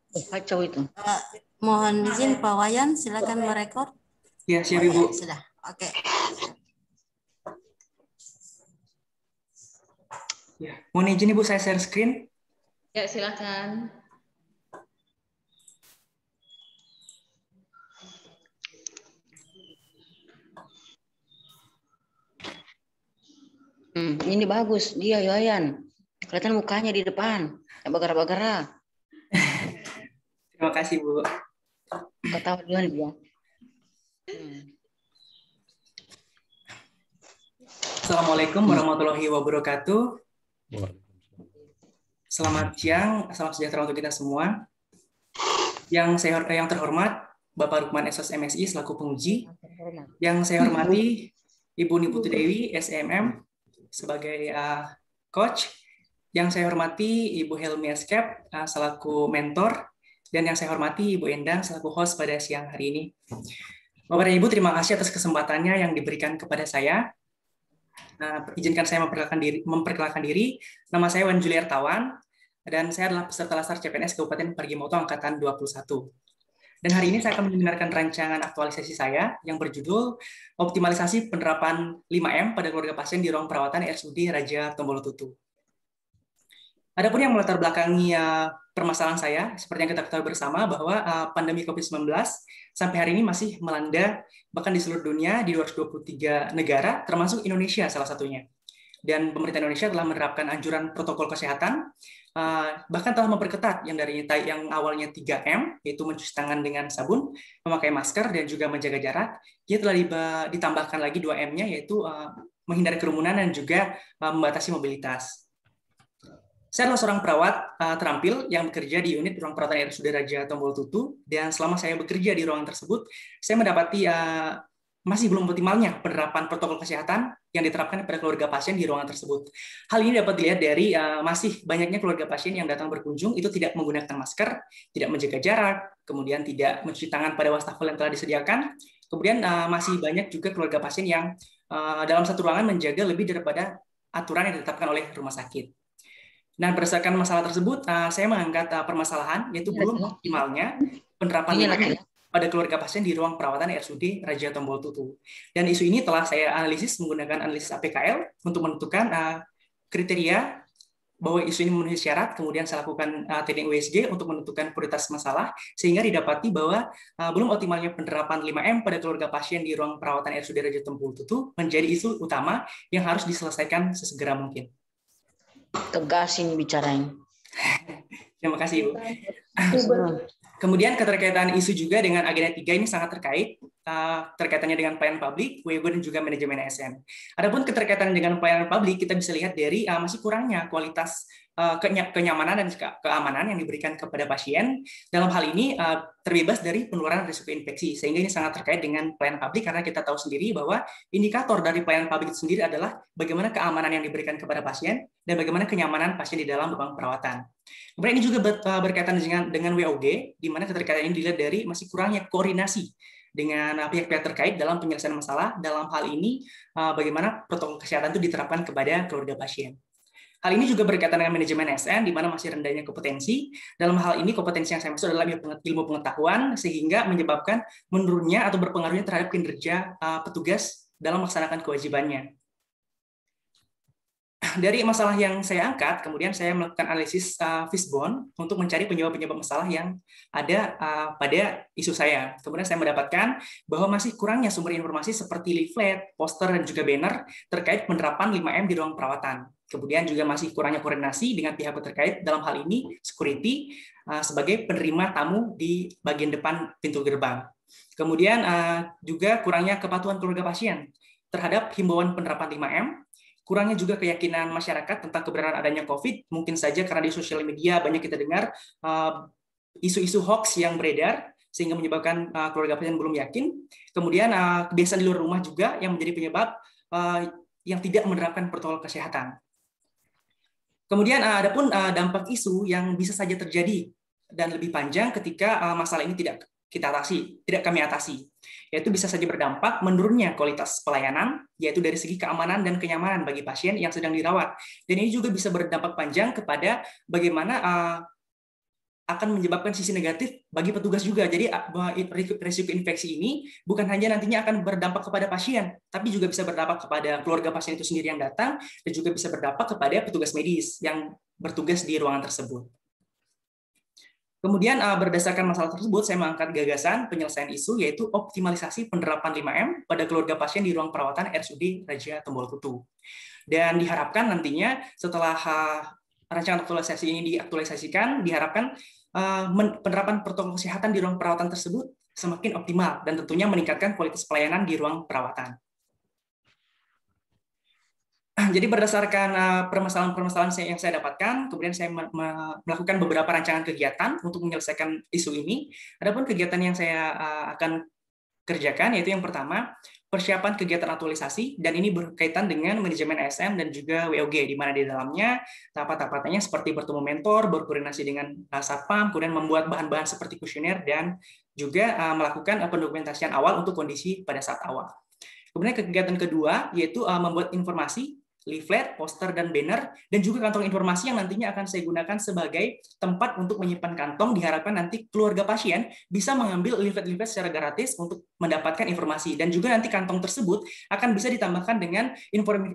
Kacau itu. Mohon izin Pak Wayan, silakan merekod. Ya, siap Ibu. Sudah, oke. Ya, mohon izin Ibu, saya share screen. Ya, silakan. Ini bagus, dia Yoyan. Kelihatan mukanya di depan, bagara-bagara. Terima kasih Bu. Ketawa duluan dia. Assalamualaikum warahmatullahi wabarakatuh. Selamat siang, salam sejahtera untuk kita semua. Yang terhormat Bapak Rukman Esos MSI selaku penguji. Yang saya hormati Ibu Niputu Dewi SMM sebagai coach. Yang saya hormati Ibu Helmi Eskep selaku mentor. Dan yang saya hormati Ibu Endang selaku host pada siang hari ini. Bapak dan Ibu, terima kasih atas kesempatannya yang diberikan kepada saya. Izinkan saya memperkenalkan diri. Nama saya Wan Juliar Tawan, dan saya adalah peserta Latsar CPNS Kabupaten Parigimoto Angkatan 21. Dan hari ini saya akan mendengarkan rancangan aktualisasi saya yang berjudul Optimalisasi Penerapan 5M pada Keluarga Pasien di Ruang Perawatan RSUD Raja Tombolo Tutu. Adapun yang melatar belakangi permasalahan saya, seperti yang kita ketahui bersama bahwa pandemi COVID-19 sampai hari ini masih melanda bahkan di seluruh dunia di 223 negara, termasuk Indonesia salah satunya. Dan pemerintah Indonesia telah menerapkan anjuran protokol kesehatan, bahkan telah memperketat yang awalnya 3M, yaitu mencuci tangan dengan sabun, memakai masker, dan juga menjaga jarak. Dia telah ditambahkan lagi 2M-nya, yaitu menghindari kerumunan dan juga membatasi mobilitas. Saya adalah seorang perawat terampil yang bekerja di unit ruang perawatan RSUD Raja Tombolo Tutu, dan selama saya bekerja di ruangan tersebut, saya mendapati masih belum optimalnya penerapan protokol kesehatan yang diterapkan pada keluarga pasien di ruangan tersebut. Hal ini dapat dilihat dari masih banyaknya keluarga pasien yang datang berkunjung itu tidak menggunakan masker, tidak menjaga jarak, kemudian tidak mencuci tangan pada wastafel yang telah disediakan, kemudian masih banyak juga keluarga pasien yang dalam satu ruangan menjaga lebih daripada aturan yang ditetapkan oleh rumah sakit. Nah, berdasarkan masalah tersebut, saya mengangkat permasalahan, yaitu belum optimalnya penerapan pada keluarga pasien di ruang perawatan RSUD Raja Tombolo Tutu. Dan isu ini telah saya analisis menggunakan analisis APKL untuk menentukan kriteria bahwa isu ini memenuhi syarat, kemudian saya lakukan TDNG USG untuk menentukan prioritas masalah, sehingga didapati bahwa belum optimalnya penerapan 5M pada keluarga pasien di ruang perawatan RSUD Raja Tombolo Tutu menjadi isu utama yang harus diselesaikan sesegera mungkin. Tegas ini bicarain. Terima kasih, Ibu. Kemudian keterkaitan isu juga dengan agenda 3 ini sangat terkait, terkaitannya dengan pelayanan publik, WEGO, dan juga manajemen ASN. Adapun keterkaitan dengan pelayanan publik, kita bisa lihat dari masih kurangnya kualitas kenyamanan dan keamanan yang diberikan kepada pasien. Dalam hal ini terbebas dari penularan risiko infeksi, sehingga ini sangat terkait dengan pelayanan publik karena kita tahu sendiri bahwa indikator dari pelayanan publik itu sendiri adalah bagaimana keamanan yang diberikan kepada pasien dan bagaimana kenyamanan pasien di dalam ruang perawatan. Kemudian ini juga berkaitan dengan WOG, di mana keterkaitan ini dilihat dari masih kurangnya koordinasi dengan pihak-pihak terkait dalam penyelesaian masalah. Dalam hal ini, bagaimana protokol kesehatan itu diterapkan kepada keluarga pasien. Hal ini juga berkaitan dengan manajemen ASN, di mana masih rendahnya kompetensi. Dalam hal ini, kompetensi yang saya maksud adalah ilmu pengetahuan, sehingga menyebabkan menurunnya atau berpengaruhnya terhadap kinerja petugas dalam melaksanakan kewajibannya. Dari masalah yang saya angkat, kemudian saya melakukan analisis fishbone untuk mencari penyebab-penyebab masalah yang ada pada isu saya. Kemudian saya mendapatkan bahwa masih kurangnya sumber informasi seperti leaflet, poster, dan juga banner terkait penerapan 5M di ruang perawatan. Kemudian juga masih kurangnya koordinasi dengan pihak terkait, dalam hal ini security sebagai penerima tamu di bagian depan pintu gerbang. Kemudian juga kurangnya kepatuhan keluarga pasien terhadap himbauan penerapan 5M, kurangnya juga keyakinan masyarakat tentang kebenaran adanya COVID, mungkin saja karena di sosial media banyak kita dengar isu-isu hoax yang beredar, sehingga menyebabkan keluarga pasien belum yakin. Kemudian kebiasaan di luar rumah juga yang menjadi penyebab yang tidak menerapkan protokol kesehatan. Kemudian adapun dampak isu yang bisa saja terjadi dan lebih panjang ketika masalah ini tidak kami atasi, yaitu bisa saja berdampak menurunnya kualitas pelayanan, yaitu dari segi keamanan dan kenyamanan bagi pasien yang sedang dirawat. Dan ini juga bisa berdampak panjang kepada bagaimana akan menyebabkan sisi negatif bagi petugas juga. Jadi risiko infeksi ini bukan hanya nantinya akan berdampak kepada pasien, tapi juga bisa berdampak kepada keluarga pasien itu sendiri yang datang, dan juga bisa berdampak kepada petugas medis yang bertugas di ruangan tersebut. Kemudian berdasarkan masalah tersebut, saya mengangkat gagasan penyelesaian isu, yaitu optimalisasi penerapan 5M pada keluarga pasien di ruang perawatan RSUD Raja Tombolkutu. Dan diharapkan nantinya setelah rancangan aktualisasi ini diaktualisasikan, diharapkan penerapan protokol kesehatan di ruang perawatan tersebut semakin optimal dan tentunya meningkatkan kualitas pelayanan di ruang perawatan. Jadi berdasarkan permasalahan-permasalahan yang saya dapatkan, kemudian saya melakukan beberapa rancangan kegiatan untuk menyelesaikan isu ini. Adapun kegiatan yang saya akan kerjakan yaitu yang pertama, persiapan kegiatan aktualisasi, dan ini berkaitan dengan manajemen ASN dan juga WOG, di mana di dalamnya tahapan-tahapannya seperti bertemu mentor, berkoordinasi dengan satpam, kemudian membuat bahan-bahan seperti kuesioner, dan juga melakukan pendokumentasian awal untuk kondisi pada saat awal. Kemudian kegiatan kedua yaitu membuat informasi, leaflet, poster, dan banner, dan juga kantong informasi yang nantinya akan saya gunakan sebagai tempat untuk menyimpan kantong. Diharapkan nanti keluarga pasien bisa mengambil leaflet-leaflet secara gratis untuk mendapatkan informasi, dan juga nanti kantong tersebut akan bisa ditambahkan dengan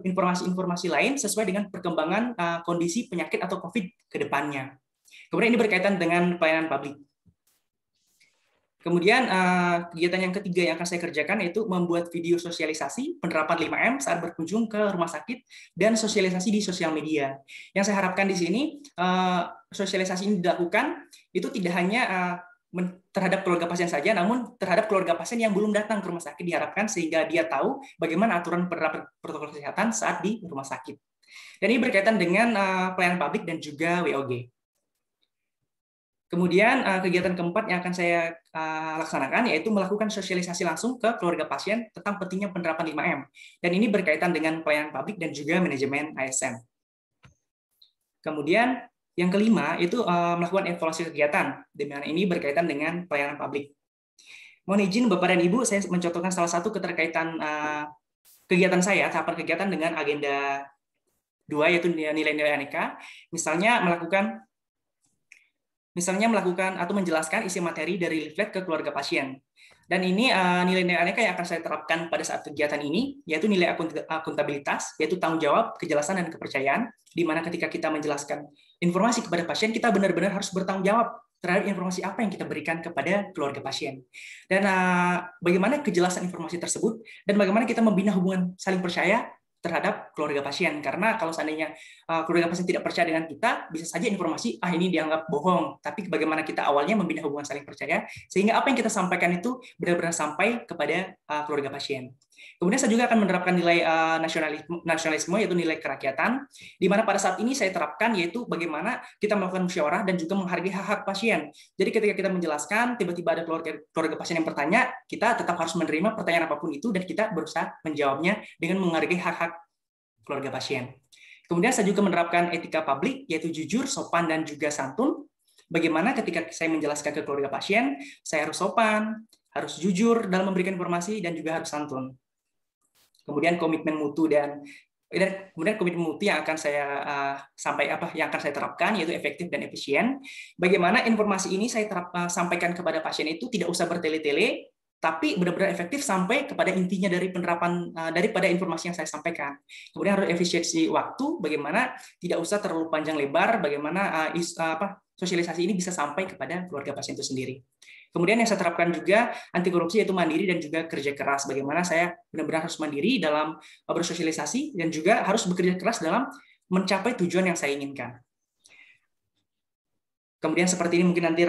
informasi-informasi lain sesuai dengan perkembangan kondisi penyakit atau COVID ke depannya. Kemudian ini berkaitan dengan pelayanan publik. Kemudian kegiatan yang ketiga yang akan saya kerjakan yaitu membuat video sosialisasi penerapan 5M saat berkunjung ke rumah sakit dan sosialisasi di sosial media. Yang saya harapkan di sini sosialisasi ini dilakukan itu tidak hanya terhadap keluarga pasien saja, namun terhadap keluarga pasien yang belum datang ke rumah sakit, diharapkan sehingga dia tahu bagaimana aturan penerapan protokol kesehatan saat di rumah sakit. Dan ini berkaitan dengan pelayanan publik dan juga WOG. Kemudian kegiatan keempat yang akan saya laksanakan yaitu melakukan sosialisasi langsung ke keluarga pasien tentang pentingnya penerapan 5M. Dan ini berkaitan dengan pelayanan publik dan juga manajemen ASN. Kemudian yang kelima itu melakukan evaluasi kegiatan, di mana ini berkaitan dengan pelayanan publik. Mohon izin Bapak dan Ibu, saya mencontohkan salah satu keterkaitan kegiatan saya, tahapan kegiatan dengan agenda 2 yaitu nilai-nilai aneka. Misalnya melakukan atau menjelaskan isi materi dari leaflet ke keluarga pasien. Dan ini nilai-nilai aneka yang akan saya terapkan pada saat kegiatan ini, yaitu nilai akuntabilitas, yaitu tanggung jawab, kejelasan, dan kepercayaan, di mana ketika kita menjelaskan informasi kepada pasien, kita benar-benar harus bertanggung jawab terhadap informasi apa yang kita berikan kepada keluarga pasien. Dan bagaimana kejelasan informasi tersebut, dan bagaimana kita membina hubungan saling percaya terhadap keluarga pasien. Karena kalau seandainya keluarga pasien tidak percaya dengan kita, bisa saja informasi ini dianggap bohong. Tapi bagaimana kita awalnya membina hubungan saling percaya sehingga apa yang kita sampaikan itu benar-benar sampai kepada keluarga pasien. Kemudian saya juga akan menerapkan nilai nasionalisme yaitu nilai kerakyatan, di mana pada saat ini saya terapkan yaitu bagaimana kita melakukan musyawarah dan juga menghargai hak-hak pasien. Jadi ketika kita menjelaskan, tiba-tiba ada keluarga pasien yang bertanya, kita tetap harus menerima pertanyaan apapun itu dan kita berusaha menjawabnya dengan menghargai hak-hak keluarga pasien. Kemudian saya juga menerapkan etika publik yaitu jujur, sopan, dan juga santun. Bagaimana ketika saya menjelaskan ke keluarga pasien, saya harus sopan, harus jujur dalam memberikan informasi, dan juga harus santun. Kemudian komitmen mutu dan kemudian komitmen mutu yang akan saya yang akan saya terapkan yaitu efektif dan efisien. Bagaimana informasi ini saya sampaikan kepada pasien itu tidak usah bertele-tele, tapi benar-benar efektif sampai kepada intinya dari penerapan daripada informasi yang saya sampaikan. Kemudian harus efisiensi waktu, bagaimana tidak usah terlalu panjang lebar, bagaimana sosialisasi ini bisa sampai kepada keluarga pasien itu sendiri. Kemudian yang saya terapkan juga anti korupsi yaitu mandiri dan juga kerja keras. Bagaimana saya benar-benar harus mandiri dalam bersosialisasi dan juga harus bekerja keras dalam mencapai tujuan yang saya inginkan. Kemudian seperti ini mungkin nanti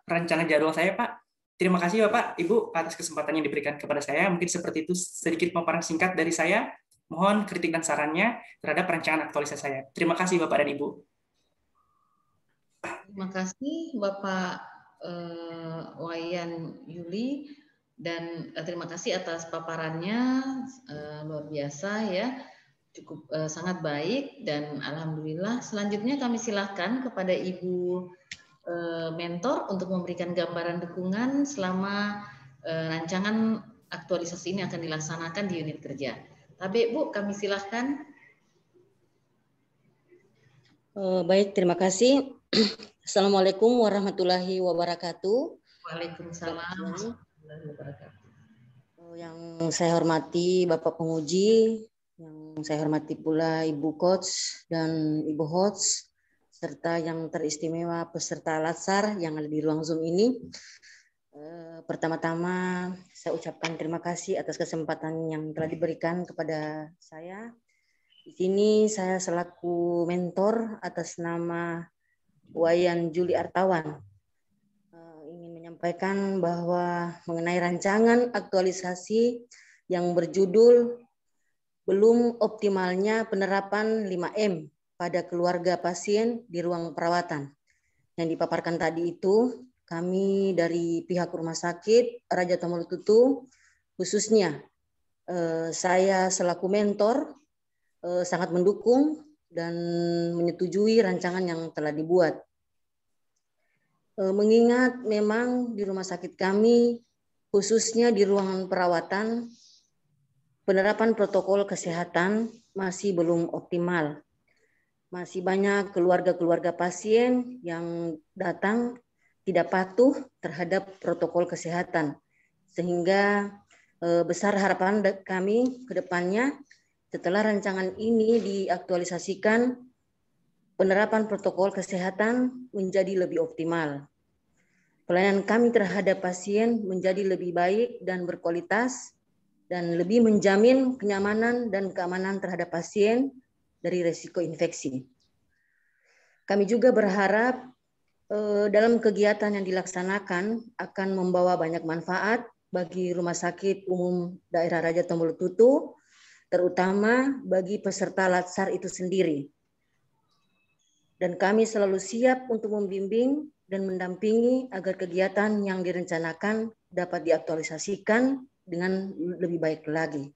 rencana jadwal saya, Pak. Terima kasih Bapak, Ibu atas kesempatan yang diberikan kepada saya. Mungkin seperti itu sedikit paparan singkat dari saya. Mohon kritik dan sarannya terhadap rancangan aktualisasi saya. Terima kasih Bapak dan Ibu. Terima kasih Bapak Wayan Yuli, dan terima kasih atas paparannya, luar biasa ya, cukup sangat baik, dan alhamdulillah. Selanjutnya kami silakan kepada Ibu mentor untuk memberikan gambaran dukungan selama rancangan aktualisasi ini akan dilaksanakan di unit kerja. Tapi Bu, kami silahkan. Baik, terima kasih. Assalamualaikum warahmatullahi wabarakatuh. Waalaikumsalam warahmatullahi wabarakatuh. Yang saya hormati Bapak Penguji, yang saya hormati pula Ibu Coach dan Ibu Host, serta yang teristimewa peserta Latsar yang ada di ruang Zoom ini. Pertama-tama saya ucapkan terima kasih atas kesempatan yang telah diberikan kepada saya. Di sini saya selaku mentor atas nama Wayan Juli Artawan ingin menyampaikan bahwa mengenai rancangan aktualisasi yang berjudul belum optimalnya penerapan 5M pada keluarga pasien di ruang perawatan. Yang dipaparkan tadi itu, kami dari pihak Rumah Sakit Raja Tombolo-Tutu, khususnya saya selaku mentor, sangat mendukung dan menyetujui rancangan yang telah dibuat. Mengingat memang di rumah sakit kami, khususnya di ruangan perawatan, penerapan protokol kesehatan masih belum optimal. Masih banyak keluarga-keluarga pasien yang datang tidak patuh terhadap protokol kesehatan. Sehingga besar harapan kami ke depannya setelah rancangan ini diaktualisasikan, penerapan protokol kesehatan menjadi lebih optimal. Pelayanan kami terhadap pasien menjadi lebih baik dan berkualitas dan lebih menjamin kenyamanan dan keamanan terhadap pasien dari risiko infeksi. Kami juga berharap dalam kegiatan yang dilaksanakan akan membawa banyak manfaat bagi Rumah Sakit Umum Daerah Raja Tombolo-Tutu, terutama bagi peserta Latsar itu sendiri. Dan kami selalu siap untuk membimbing dan mendampingi agar kegiatan yang direncanakan dapat diaktualisasikan dengan lebih baik lagi.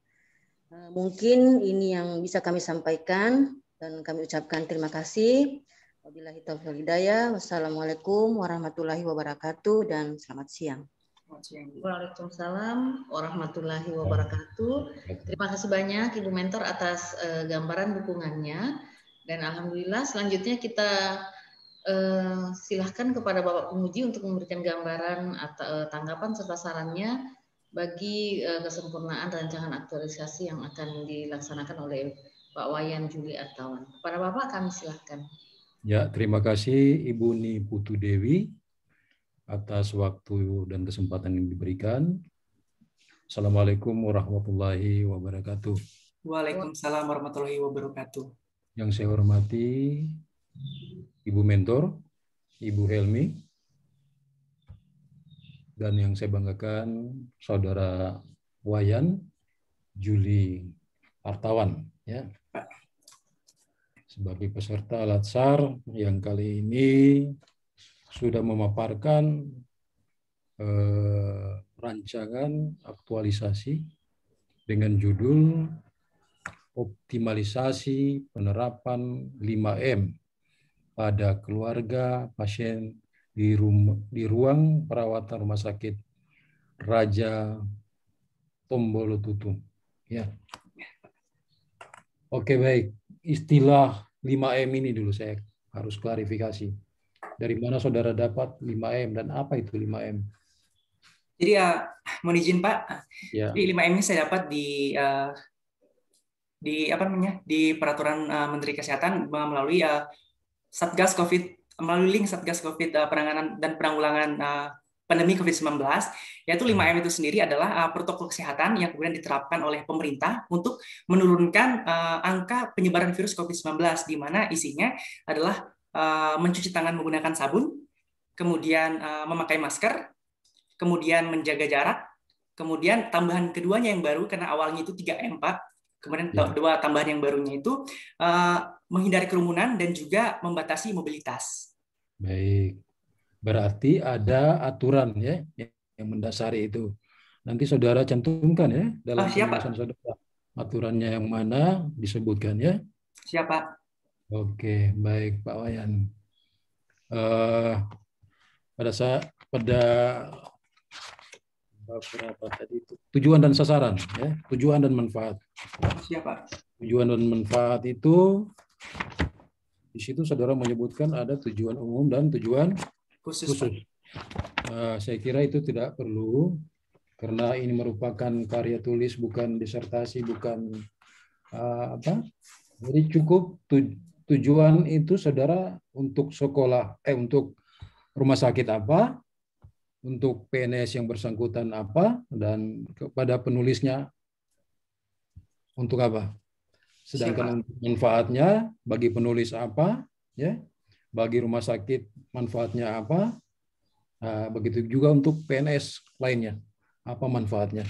Mungkin ini yang bisa kami sampaikan dan kami ucapkan terima kasih. Wabillahi taufiq wal hidayah. Wassalamualaikum warahmatullahi wabarakatuh dan selamat siang. Waalaikumsalam warahmatullahi wabarakatuh. Terima kasih banyak Ibu Mentor atas gambaran dukungannya. Dan alhamdulillah selanjutnya kita silahkan kepada Bapak Penguji untuk memberikan gambaran atau tanggapan serta sarannya bagi kesempurnaan rancangan aktualisasi yang akan dilaksanakan oleh Pak Wayan Juli Artawan. Kepada Bapak kami silahkan. Ya, terima kasih Ibu Niputu Dewi atas waktu dan kesempatan yang diberikan. Assalamualaikum warahmatullahi wabarakatuh. Waalaikumsalam warahmatullahi wabarakatuh. Yang saya hormati Ibu Mentor, Ibu Helmi, dan yang saya banggakan Saudara Wayan Juli Artawan, ya, sebagai peserta Latsar yang kali ini sudah memaparkan rancangan aktualisasi dengan judul optimalisasi penerapan 5M pada keluarga pasien di ruang perawatan Rumah Sakit Raja Tombolo-Tutu. Ya. Oke, baik. Istilah 5M ini dulu saya harus klarifikasi. Dari mana saudara dapat 5M dan apa itu 5M? Jadi mohon izin Pak. Ya. Jadi 5M ini saya dapat di peraturan Menteri Kesehatan melalui Satgas COVID, melalui link Satgas COVID penanganan dan penanggulangan pandemi COVID-19, yaitu 5M itu sendiri adalah protokol kesehatan yang kemudian diterapkan oleh pemerintah untuk menurunkan angka penyebaran virus COVID-19, di mana isinya adalah mencuci tangan menggunakan sabun, kemudian memakai masker, kemudian menjaga jarak, kemudian tambahan keduanya yang baru, karena awalnya itu 3M, Pak, kemudian dua tambahan yang barunya itu menghindari kerumunan dan juga membatasi mobilitas. Baik, berarti ada aturan ya yang mendasari itu. Nanti saudara cantumkan ya dalam penjelasan saudara. Aturannya yang mana disebutkan ya. Siapa? Oke, baik Pak Wayan. Pada berapa tadi itu? Tujuan dan sasaran ya, tujuan dan manfaat. Siapa? Tujuan dan manfaat itu Di situ saudara menyebutkan ada tujuan umum dan tujuan Khusus. Saya kira itu tidak perlu, karena ini merupakan karya tulis, bukan disertasi, bukan apa. Jadi cukup tujuan itu saudara untuk sekolah, untuk rumah sakit apa, untuk PNS yang bersangkutan apa, dan kepada penulisnya untuk apa. Sedangkan untuk manfaatnya bagi penulis apa, ya, bagi rumah sakit manfaatnya apa, begitu juga untuk PNS lainnya apa manfaatnya,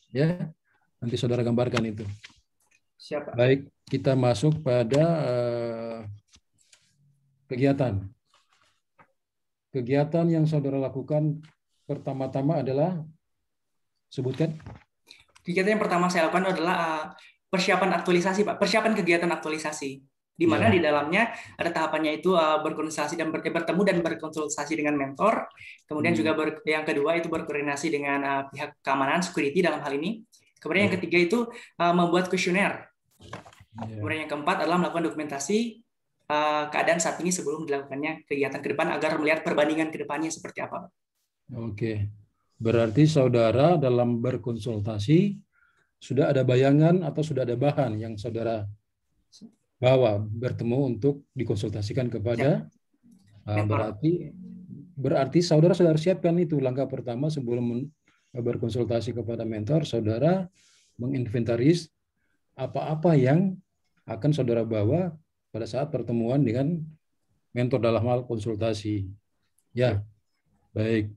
ya. Nanti saudara gambarkan itu. Siap. Baik, kita masuk pada kegiatan. Kegiatan yang saudara lakukan pertama-tama adalah, sebutkan. Kegiatan yang pertama saya lakukan adalah persiapan aktualisasi, Pak. Persiapan kegiatan aktualisasi. Di mana di dalamnya ada tahapannya itu berkonsultasi dan bertemu dan berkonsultasi dengan mentor. Kemudian juga yang kedua itu berkoordinasi dengan pihak keamanan, security dalam hal ini. Kemudian yang ketiga itu membuat kuesioner. Kemudian yang keempat adalah melakukan dokumentasi keadaan saat ini sebelum dilakukannya kegiatan ke depan agar melihat perbandingan ke depannya seperti apa. Oke. Berarti saudara dalam berkonsultasi sudah ada bayangan atau sudah ada bahan yang saudara bawa bertemu untuk dikonsultasikan kepada berarti saudara sudah siapkan itu langkah pertama sebelum berkonsultasi kepada mentor. Saudara menginventaris apa-apa yang akan saudara bawa pada saat pertemuan dengan mentor dalam hal konsultasi. Ya, baik.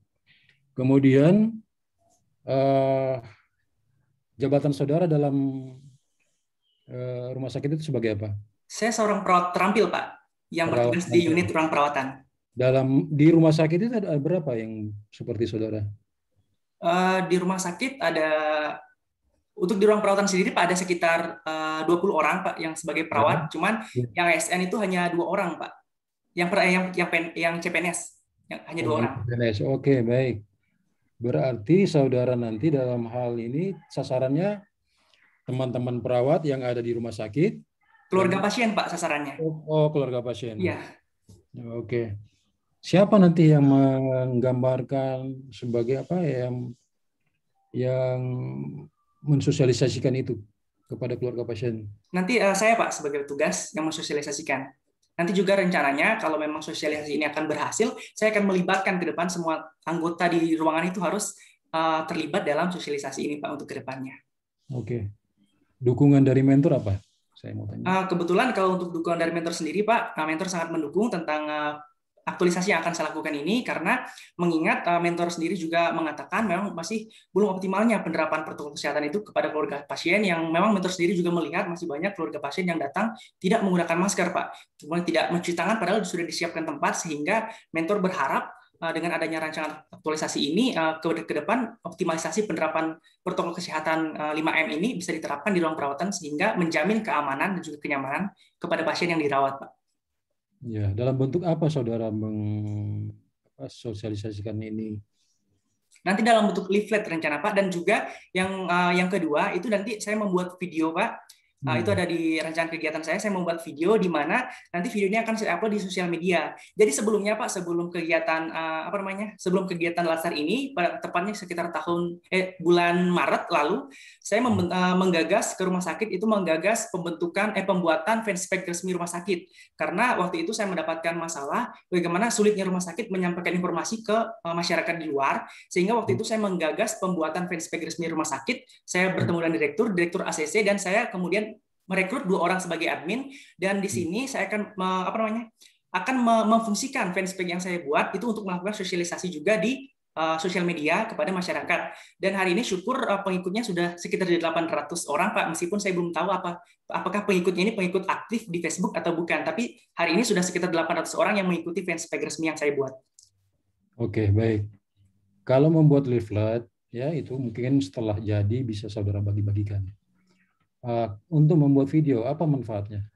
Kemudian jabatan saudara dalam rumah sakit itu sebagai apa? Saya seorang perawat terampil, Pak, yang bertugas di unit ruang perawatan. Di rumah sakit itu ada berapa yang seperti saudara? Di rumah sakit ada, untuk di ruang perawatan sendiri Pak, ada sekitar 20 orang Pak yang sebagai perawat. Cuman yang ASN itu hanya 2 orang Pak. Yang CPNS yang hanya 2 orang. CPNS. Oke, baik. Berarti saudara nanti dalam hal ini sasarannya teman-teman perawat yang ada di rumah sakit. Keluarga pasien Pak sasarannya. Oh, keluarga pasien. Iya. Oke. Siapa nanti yang menggambarkan sebagai apa yang mensosialisasikan itu kepada keluarga pasien? Nanti saya Pak sebagai petugas yang mensosialisasikan. Nanti juga rencananya kalau memang sosialisasi ini akan berhasil, saya akan melibatkan ke depan semua anggota di ruangan itu harus terlibat dalam sosialisasi ini Pak untuk ke depannya. Oke. Dukungan dari mentor apa? Saya mau tanya. Kebetulan kalau untuk dukungan dari mentor sendiri Pak, mentor sangat mendukung tentang aktualisasi yang akan saya lakukan ini, karena mengingat mentor sendiri juga mengatakan memang masih belum optimalnya penerapan protokol kesehatan itu kepada keluarga pasien, yang memang mentor sendiri juga melihat masih banyak keluarga pasien yang datang tidak menggunakan masker Pak, kemudian tidak mencuci tangan padahal sudah disiapkan tempat, sehingga mentor berharap dengan adanya rancangan aktualisasi ini ke depan optimalisasi penerapan protokol kesehatan 5M ini bisa diterapkan di ruang perawatan sehingga menjamin keamanan dan juga kenyamanan kepada pasien yang dirawat Pak. Ya, dalam bentuk apa saudara mensosialisasikan ini? Nanti dalam bentuk leaflet rencana Pak, dan juga yang kedua itu nanti saya membuat video Pak. Itu ada di rencana kegiatan saya membuat video di mana nanti videonya akan saya upload di sosial media. Jadi sebelumnya Pak, sebelum kegiatan sebelum kegiatan latsar ini, tepatnya sekitar bulan Maret lalu, saya menggagas ke rumah sakit itu pembuatan fanspage resmi rumah sakit. Karena waktu itu saya mendapatkan masalah bagaimana sulitnya rumah sakit menyampaikan informasi ke masyarakat di luar, sehingga waktu itu saya menggagas pembuatan fanspage resmi rumah sakit. Saya bertemu dengan direktur ACC, dan saya kemudian merekrut 2 orang sebagai admin, dan di sini saya akan memfungsikan fanspage yang saya buat itu untuk melakukan sosialisasi juga di sosial media kepada masyarakat. Dan hari ini syukur pengikutnya sudah sekitar 800 orang Pak, meskipun saya belum tahu apakah pengikutnya ini pengikut aktif di Facebook atau bukan, tapi hari ini sudah sekitar 800 orang yang mengikuti fanspage resmi yang saya buat. Oke, baik. Kalau membuat leaflet ya itu mungkin setelah jadi bisa saudara bagi-bagikan. Untuk membuat video, apa manfaatnya?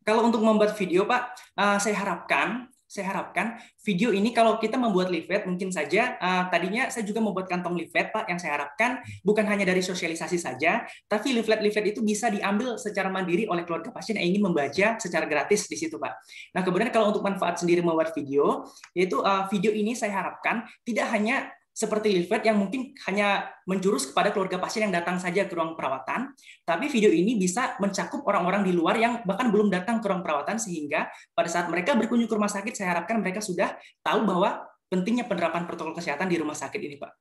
Kalau untuk membuat video, Pak, saya harapkan saya harapkan video ini kalau kita membuat leaflet mungkin saja tadinya saya juga membuat kantong leaflet Pak, yang saya harapkan bukan hanya dari sosialisasi saja, tapi leaflet-leaflet itu bisa diambil secara mandiri oleh keluarga pasien yang ingin membaca secara gratis di situ Pak. Nah kemudian kalau untuk manfaat sendiri membuat video, yaitu video ini saya harapkan tidak hanya seperti leaflet yang mungkin hanya menjurus kepada keluarga pasien yang datang saja ke ruang perawatan, tapi video ini bisa mencakup orang-orang di luar yang bahkan belum datang ke ruang perawatan, sehingga pada saat mereka berkunjung ke rumah sakit, saya harapkan mereka sudah tahu bahwa pentingnya penerapan protokol kesehatan di rumah sakit ini, Pak.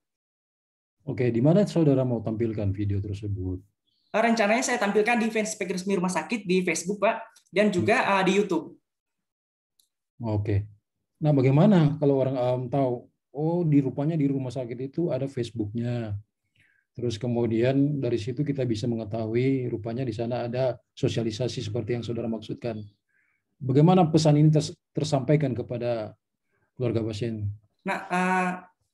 Oke, di mana saudara mau tampilkan video tersebut? Rencananya saya tampilkan di fanspage resmi rumah sakit di Facebook, Pak, dan juga di YouTube. Oke. Nah, bagaimana kalau orang awam tahu, oh rupanya di rumah sakit itu ada Facebooknya. Terus kemudian dari situ kita bisa mengetahui rupanya di sana ada sosialisasi seperti yang saudara maksudkan. Bagaimana pesan ini tersampaikan kepada keluarga pasien? Nah,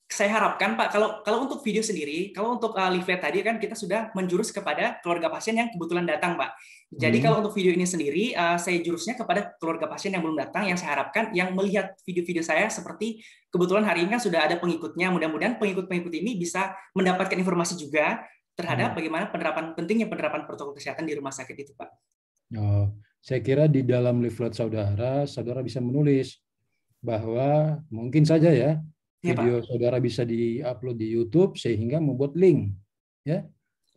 saya harapkan Pak, kalau untuk video sendiri, kalau untuk leaflet tadi kan kita sudah menjurus kepada keluarga pasien yang kebetulan datang, Pak. Jadi kalau untuk video ini sendiri, saya jurusnya kepada keluarga pasien yang belum datang, yang saya harapkan yang melihat video-video saya seperti kebetulan hari ini kan sudah ada pengikutnya, mudah-mudahan pengikut-pengikut ini bisa mendapatkan informasi juga terhadap bagaimana pentingnya penerapan protokol kesehatan di rumah sakit itu, Pak. Oh, saya kira di dalam leaflet saudara bisa menulis bahwa mungkin saja ya, video saudara bisa di-upload di YouTube sehingga membuat link, ya.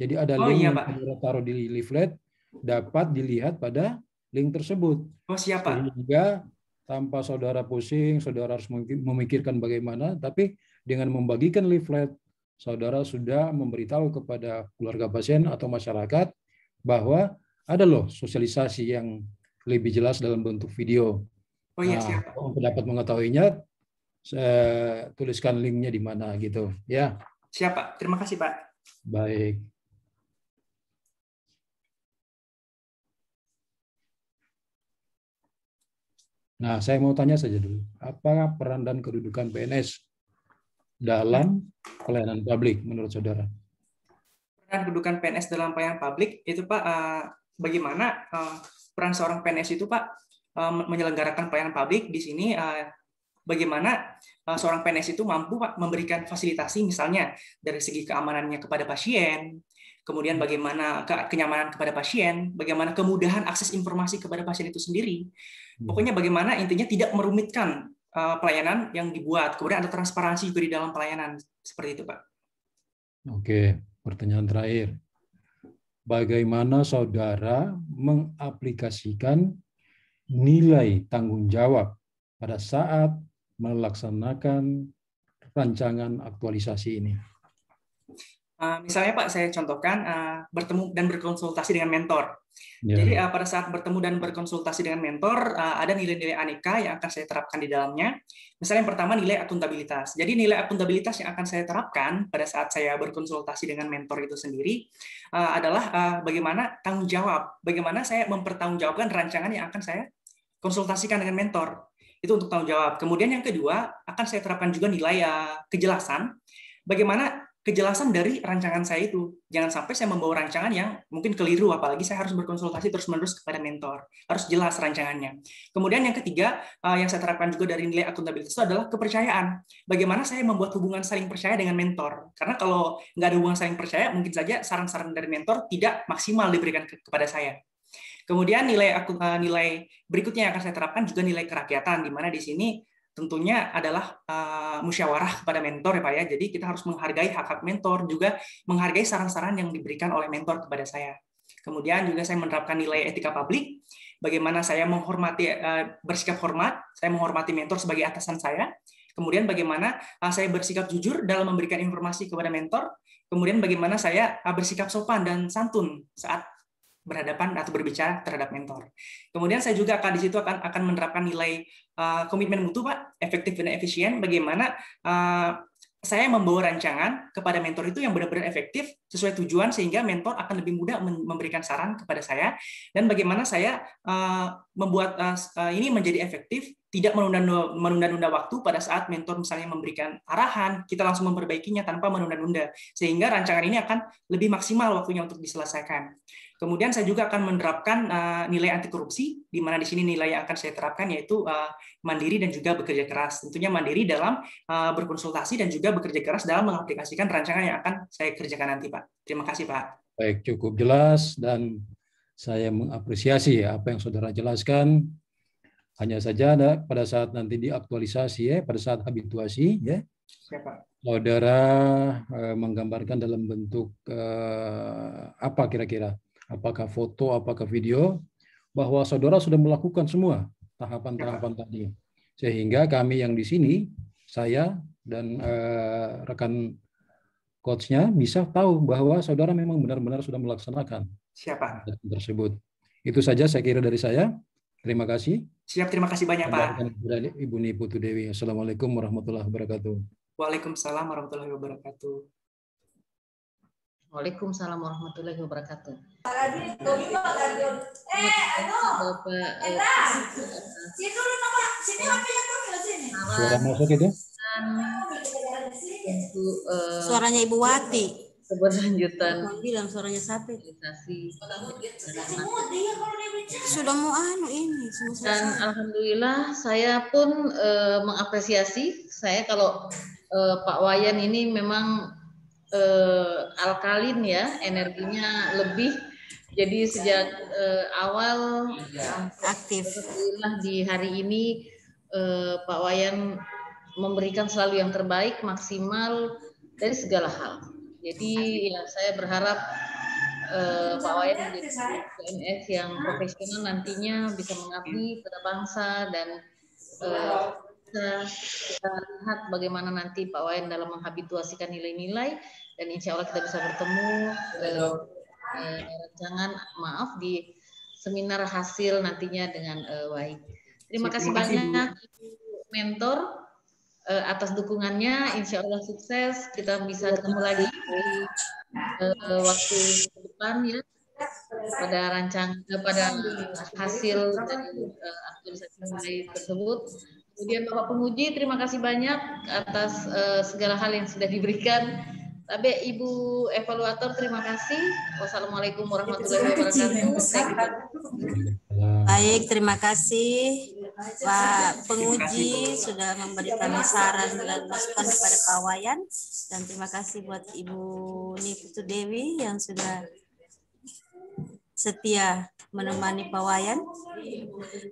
Jadi ada link yang saudara taruh di leaflet dapat dilihat pada link tersebut. Oh, siap, Pak. Sehingga tanpa saudara pusing, saudara harus memikirkan bagaimana, tapi dengan membagikan leaflet, saudara sudah memberitahu kepada keluarga pasien atau masyarakat bahwa ada loh sosialisasi yang lebih jelas dalam bentuk video. Oh iya, siap. Untuk dapat mengetahuinya, saya tuliskan linknya di mana gitu, ya. Siap, Pak. Terima kasih, Pak. Baik. Nah, saya mau tanya saja dulu, apa peran dan kedudukan PNS dalam pelayanan publik menurut saudara? Peran kedudukan PNS dalam pelayanan publik itu, Pak, bagaimana peran seorang PNS itu, Pak, menyelenggarakan pelayanan publik di sini. Bagaimana seorang PNS itu mampu Pak, memberikan fasilitasi misalnya dari segi keamanannya kepada pasien, kemudian bagaimana kenyamanan kepada pasien, bagaimana kemudahan akses informasi kepada pasien itu sendiri. Pokoknya bagaimana intinya tidak merumitkan pelayanan yang dibuat, kemudian ada transparansi juga di dalam pelayanan, seperti itu Pak. Oke, pertanyaan terakhir. Bagaimana saudara mengaplikasikan nilai tanggung jawab pada saat melaksanakan rancangan aktualisasi ini? Misalnya Pak, saya contohkan bertemu dan berkonsultasi dengan mentor. Ya. Jadi pada saat bertemu dan berkonsultasi dengan mentor, ada nilai-nilai aneka yang akan saya terapkan di dalamnya. Misalnya yang pertama nilai akuntabilitas. Jadi nilai akuntabilitas yang akan saya terapkan pada saat saya berkonsultasi dengan mentor itu sendiri adalah bagaimana tanggung jawab, bagaimana saya mempertanggungjawabkan rancangan yang akan saya konsultasikan dengan mentor. Itu untuk tanggung jawab. Kemudian yang kedua, akan saya terapkan juga nilai kejelasan. Bagaimana kejelasan dari rancangan saya itu. Jangan sampai saya membawa rancangan yang mungkin keliru, apalagi saya harus berkonsultasi terus-menerus kepada mentor. Harus jelas rancangannya. Kemudian yang ketiga, yang saya terapkan juga dari nilai akuntabilitas itu adalah kepercayaan. Bagaimana saya membuat hubungan saling percaya dengan mentor. Karena kalau nggak ada hubungan saling percaya, mungkin saja saran-saran dari mentor tidak maksimal diberikan kepada saya. Kemudian nilai berikutnya yang akan saya terapkan juga nilai kerakyatan, di mana di sini tentunya adalah musyawarah kepada mentor ya Pak ya. Jadi kita harus menghargai hak-hak mentor, juga menghargai saran-saran yang diberikan oleh mentor kepada saya. Kemudian juga saya menerapkan nilai etika publik, bagaimana saya menghormati, bersikap hormat, saya menghormati mentor sebagai atasan saya. Kemudian bagaimana saya bersikap jujur dalam memberikan informasi kepada mentor. Kemudian bagaimana saya bersikap sopan dan santun saat berhadapan atau berbicara terhadap mentor. Kemudian saya juga di situ akan menerapkan nilai komitmen mutu Pak, efektif dan efisien. Bagaimana saya membawa rancangan kepada mentor itu yang benar-benar efektif sesuai tujuan, sehingga mentor akan lebih mudah memberikan saran kepada saya, dan bagaimana saya membuat ini menjadi efektif tidak menunda-nunda waktu pada saat mentor misalnya memberikan arahan, kita langsung memperbaikinya tanpa menunda-nunda, sehingga rancangan ini akan lebih maksimal waktunya untuk diselesaikan. Kemudian saya juga akan menerapkan nilai anti korupsi, di mana di sini nilai yang akan saya terapkan yaitu mandiri dan juga bekerja keras. Tentunya mandiri dalam berkonsultasi dan juga bekerja keras dalam mengaplikasikan rancangan yang akan saya kerjakan nanti, Pak. Terima kasih, Pak. Baik, cukup jelas dan saya mengapresiasi apa yang saudara jelaskan. Hanya saja pada saat nanti diaktualisasi ya, pada saat habituasi ya, saudara menggambarkan dalam bentuk apa kira-kira? Apakah foto, apakah video, bahwa saudara sudah melakukan semua tahapan-tahapan tadi, sehingga kami yang di sini, saya dan rekan coachnya bisa tahu bahwa saudara memang benar-benar sudah melaksanakan tersebut. Itu saja saya kira dari saya. Terima kasih. Siap, terima kasih banyak, Pak. Ibu Niputu Dewi. Assalamualaikum warahmatullahi wabarakatuh. Waalaikumsalam warahmatullahi wabarakatuh. Waalaikumsalam warahmatullahi wabarakatuh. Suara masuk itu? Suaranya Ibu Wati. Keberlanjutan. Bilang suaranya siapa? Sudah mau ini. Dan alhamdulillah saya pun mengapresiasi. Saya kalau Pak Wayan ini memang alkalin ya, energinya lebih. Jadi sejak awal aktif. Alhamdulillah di hari ini Pak Wayan memberikan selalu yang terbaik, maksimal dari segala hal. Jadi ya saya berharap Pak Wayan menjadi PNS yang profesional nantinya bisa mengabdi pada bangsa dan kita lihat bagaimana nanti Pak Wayan dalam menghabituasikan nilai-nilai dan insya Allah kita bisa bertemu rancangan di seminar hasil nantinya dengan baik. Terima kasih banyak Ibu Mentor atas dukungannya. Insya Allah sukses. Kita bisa ketemu lagi di waktu ke depan ya pada hasil dari aktualisasi nilai tersebut. Kemudian Bapak Penguji, terima kasih banyak atas segala hal yang sudah diberikan. Tapi Ibu Evaluator, terima kasih. Wassalamualaikum warahmatullahi wabarakatuh. Baik, terima kasih Pak Penguji sudah memberikan saran dan masukan kepada Pak Wayan. Dan terima kasih buat Ibu Niputu Dewi yang sudah setia menemani Pak Wayan.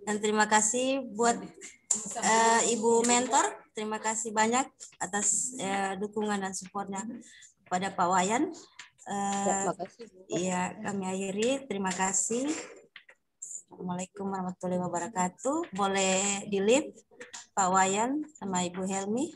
Dan terima kasih buat Ibu Mentor, terima kasih banyak atas dukungan dan supportnya kepada Pak Wayan. Iya, kami akhiri. Terima kasih. Assalamualaikum warahmatullahi wabarakatuh. Boleh di-lift Pak Wayan sama Ibu Helmi.